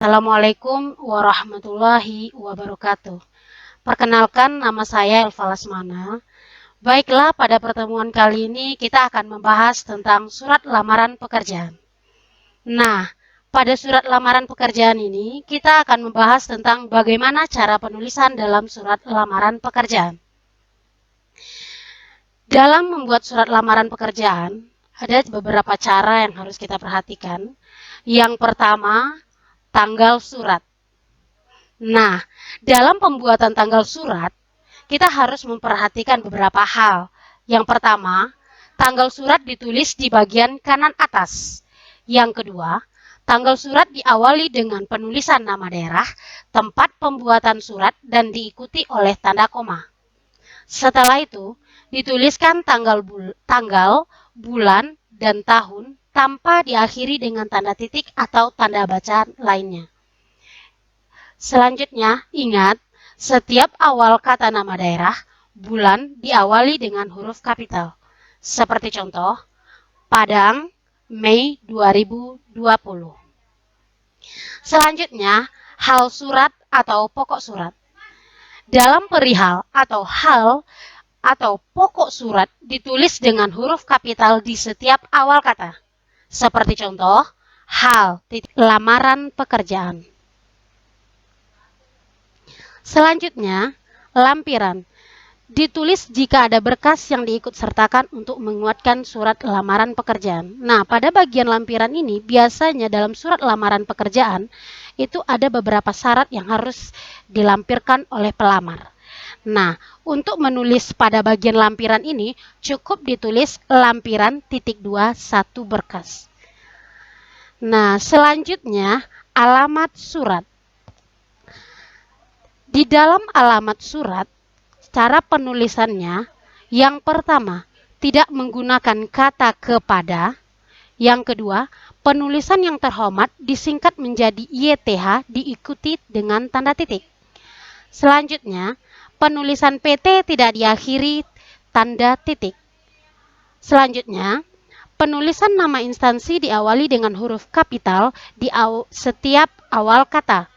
Assalamualaikum warahmatullahi wabarakatuh. Perkenalkan, nama saya Elva Lasmana. Baiklah, pada pertemuan kali ini kita akan membahas tentang surat lamaran pekerjaan. Nah, pada surat lamaran pekerjaan ini kita akan membahas tentang bagaimana cara penulisan dalam surat lamaran pekerjaan. Dalam membuat surat lamaran pekerjaan, ada beberapa cara yang harus kita perhatikan. Yang pertama, tanggal surat. Nah, dalam pembuatan tanggal surat, kita harus memperhatikan beberapa hal. Yang pertama, tanggal surat ditulis di bagian kanan atas. Yang kedua, tanggal surat diawali dengan penulisan nama daerah, tempat pembuatan surat, dan diikuti oleh tanda koma. Setelah itu, dituliskan tanggal, bulan, dan tahun tanpa diakhiri dengan tanda titik atau tanda bacaan lainnya. Selanjutnya, ingat, setiap awal kata nama daerah, bulan diawali dengan huruf kapital. Seperti contoh, Padang, Mei 2020. Selanjutnya, hal surat atau pokok surat. Dalam perihal atau hal atau pokok surat ditulis dengan huruf kapital di setiap awal kata. Seperti contoh, hal, lamaran pekerjaan. Selanjutnya, lampiran. Ditulis jika ada berkas yang diikut sertakan untuk menguatkan surat lamaran pekerjaan. Nah, pada bagian lampiran ini biasanya dalam surat lamaran pekerjaan itu ada beberapa syarat yang harus dilampirkan oleh pelamar. Nah, untuk menulis pada bagian lampiran ini cukup ditulis lampiran *2 satu berkas. Nah, selanjutnya alamat surat. Di dalam alamat surat, cara penulisannya, yang pertama, tidak menggunakan kata kepada. Yang kedua, penulisan yang terhormat disingkat menjadi YTH diikuti dengan tanda titik. Selanjutnya, penulisan PT tidak diakhiri tanda titik. Selanjutnya, penulisan nama instansi diawali dengan huruf kapital di setiap awal kata.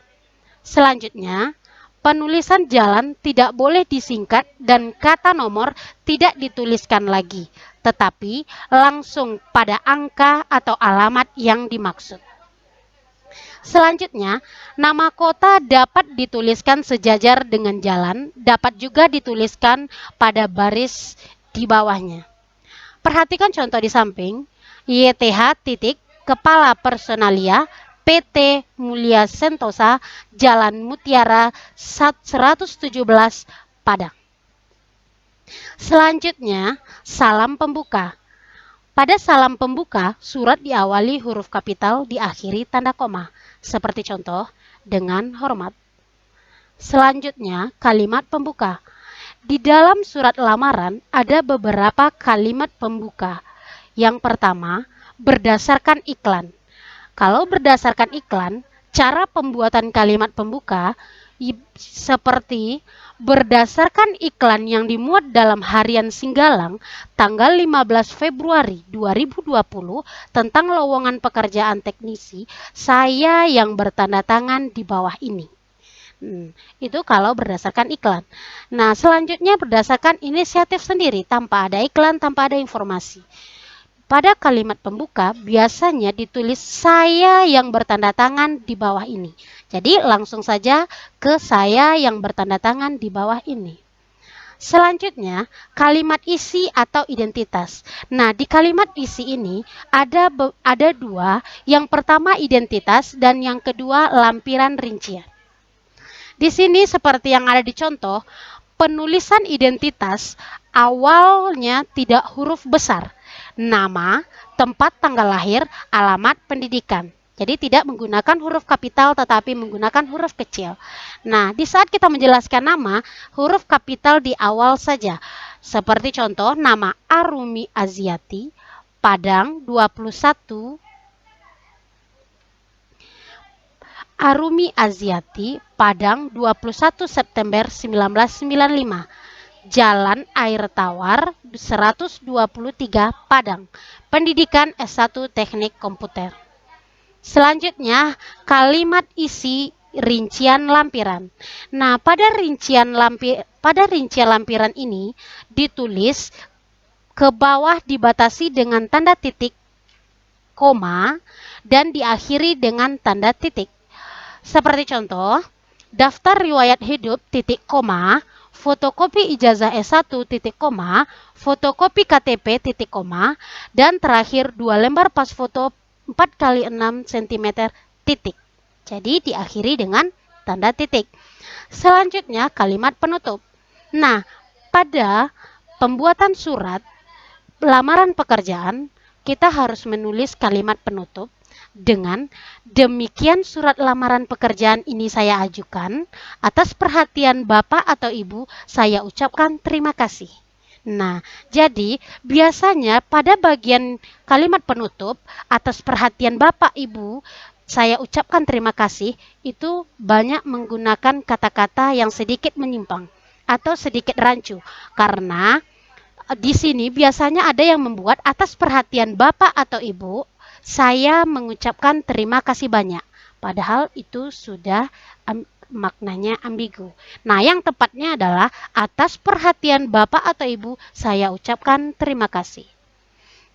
Selanjutnya, penulisan jalan tidak boleh disingkat dan kata nomor tidak dituliskan lagi, tetapi langsung pada angka atau alamat yang dimaksud. Selanjutnya, nama kota dapat dituliskan sejajar dengan jalan, dapat juga dituliskan pada baris di bawahnya. Perhatikan contoh di samping, YTH titik, Kepala Personalia, PT Mulia Sentosa, Jalan Mutiara 117, Padang. Selanjutnya, salam pembuka. Pada salam pembuka, surat diawali huruf kapital diakhiri tanda koma, seperti contoh, dengan hormat. Selanjutnya, kalimat pembuka. Di dalam surat lamaran ada beberapa kalimat pembuka. Yang pertama, berdasarkan iklan. Kalau berdasarkan iklan, cara pembuatan kalimat pembuka seperti berdasarkan iklan yang dimuat dalam harian Singgalang tanggal 15 Februari 2020 tentang lowongan pekerjaan teknisi, saya yang bertanda tangan di bawah ini. Itu kalau berdasarkan iklan. Nah, selanjutnya berdasarkan inisiatif sendiri tanpa ada iklan, tanpa ada informasi. Pada kalimat pembuka biasanya ditulis saya yang bertanda tangan di bawah ini. Jadi langsung saja ke saya yang bertanda tangan di bawah ini. Selanjutnya, kalimat isi atau identitas. Nah, di kalimat isi ini ada dua. Yang pertama identitas dan yang kedua lampiran rincian. Di sini seperti yang ada di contoh, penulisan identitas awalnya tidak huruf besar. Nama, tempat tanggal lahir, alamat pendidikan. Jadi tidak menggunakan huruf kapital tetapi menggunakan huruf kecil. Nah, di saat kita menjelaskan nama, huruf kapital di awal saja. Seperti contoh nama Arumi Aziati, Padang 21. Arumi Aziati, Padang 21 September 1995. Jalan Air Tawar 123 Padang. Pendidikan S1 Teknik Komputer. Selanjutnya, kalimat isi rincian lampiran. Nah, pada rincian lampiran ini ditulis ke bawah dibatasi dengan tanda titik, koma, dan diakhiri dengan tanda titik. Seperti contoh, daftar riwayat hidup, titik koma, fotokopi ijazah S1, titik koma, fotokopi KTP, titik koma, dan terakhir 2 lembar pas foto 4x6 cm, titik. Jadi diakhiri dengan tanda titik. Selanjutnya kalimat penutup. Nah, pada pembuatan surat lamaran pekerjaan, kita harus menulis kalimat penutup dengan demikian surat lamaran pekerjaan ini saya ajukan, atas perhatian Bapak atau Ibu saya ucapkan terima kasih. Nah, jadi biasanya pada bagian kalimat penutup atas perhatian Bapak Ibu saya ucapkan terima kasih itu banyak menggunakan kata-kata yang sedikit menyimpang atau sedikit rancu karena di sini biasanya ada yang membuat atas perhatian Bapak atau Ibu, saya mengucapkan terima kasih banyak. Padahal itu sudah maknanya ambigu. Nah, yang tepatnya adalah atas perhatian Bapak atau Ibu, saya ucapkan terima kasih.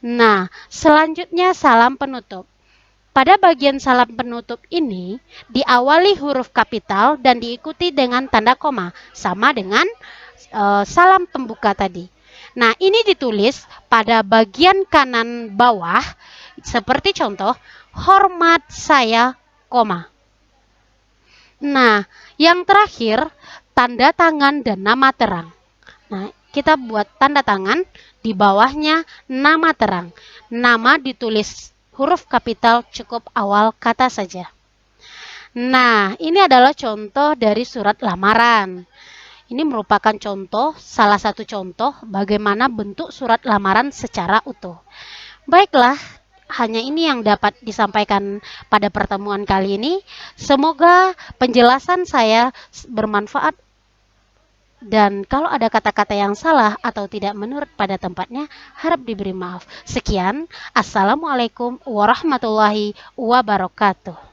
Nah, selanjutnya salam penutup. Pada bagian salam penutup ini diawali huruf kapital dan diikuti dengan tanda koma, sama dengan salam pembuka tadi. Nah, ini ditulis pada bagian kanan bawah seperti contoh, hormat saya, koma. Nah, yang terakhir, tanda tangan dan nama terang. Nah, kita buat tanda tangan, di bawahnya nama terang. Nama ditulis huruf kapital cukup awal kata saja. Nah, ini adalah contoh dari surat lamaran. Ini merupakan salah satu contoh bagaimana bentuk surat lamaran secara utuh. Baiklah, hanya ini yang dapat disampaikan pada pertemuan kali ini. Semoga penjelasan saya bermanfaat dan kalau ada kata-kata yang salah atau tidak menurut pada tempatnya, harap diberi maaf. Sekian, Assalamualaikum warahmatullahi wabarakatuh.